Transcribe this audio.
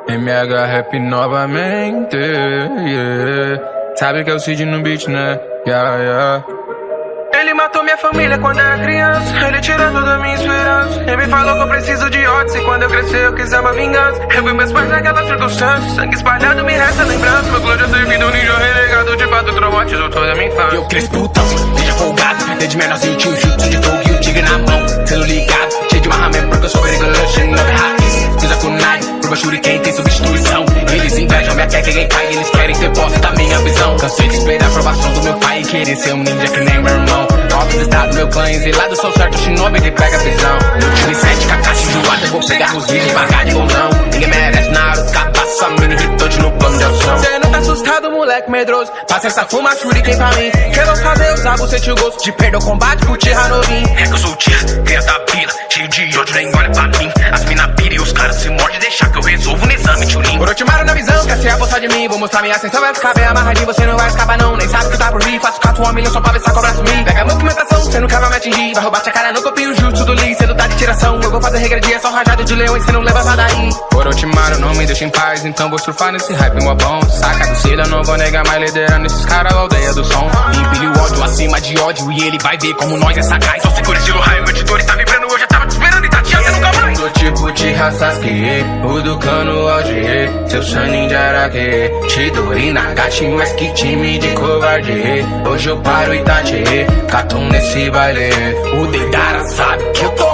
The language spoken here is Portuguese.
MH Rap novamente, yeah. Sabe que é o Cid no beat, né? Yeah. Ele matou minha família quando era criança. Ele tirou toda a minha esperança. Ele me falou que eu preciso de ódio. E quando eu crescer eu quiser uma vingança. Eu vi meus pais naquela circunstância. Sangue espalhado me resta lembrança. Meu glória servido, um ninja renegado. De fato traumatizou toda a minha infância. Eu cresci putão, desde folgado. Desde menorzinho tinha o jutsu de fogo e o tigre na mão. Sendo ligado, cheio de marramento porque eu sou perigoso. Não é raiz, usa kunai. Prova shuriken tem substituição. Eles invejam minha quer que ninguém cai. Eles querem ter posse da minha visão. Cansei de esperar a aprovação do meu pai e querer ser um ninja que nem meu irmão. Top do estado, meu clã exilado, sou certo, Shinobi, ele pega a visão. Eu tive 7 Kakashi voado, eu vou pegar os vídeos devagar de golão. Ninguém merece Naruto, capaça, mini hitante no plano de ação. Cê não tá assustado, moleque medroso, passa essa fuma, shuriken pra mim. Que eu vou fazer, usar você te o gosto de perder o combate pro Tira novinho. Eu sou o Tia, criança da vila, cheio de ódio, nem olha pra mim. As mina pira e os caras se mordem, deixar que eu resolvo no exame, tchurim. Orochimaru na visão, quer ser apostar de mim, vou mostrar minha ascensão, vai ficar bem amarradinho, você não vai escapar não. Nem sabe que tá por vir, faço 4 milhão só pra ver se a cobra sumir. Pega a movimentação, cê nunca vai me atingir. Vai roubar tia cara, não copia o jutsu do Lee. Cê não tá de tiração, eu vou fazer regredir. É só rajada de leão e cê não leva nada daí. Orochimaru não me deixa em paz, então vou surfar nesse hype mó bom. Saca do Cida, não vou negar mais liderando esses caras da aldeia do som. Empilhe o ódio acima de ódio e ele vai ver como nós é sagaz. Só segura estilo raio, meu editor está vibrando. Eu já tava te esperando e tá te nunca mais. Sou tipo de Sasuke, o do cano Aldi. Seu Sanin de Araki, Chidori Nagashi, mas que time de covarde. Hoje eu paro e Itachi, Katon nesse baile. O Deidara sabe que eu tô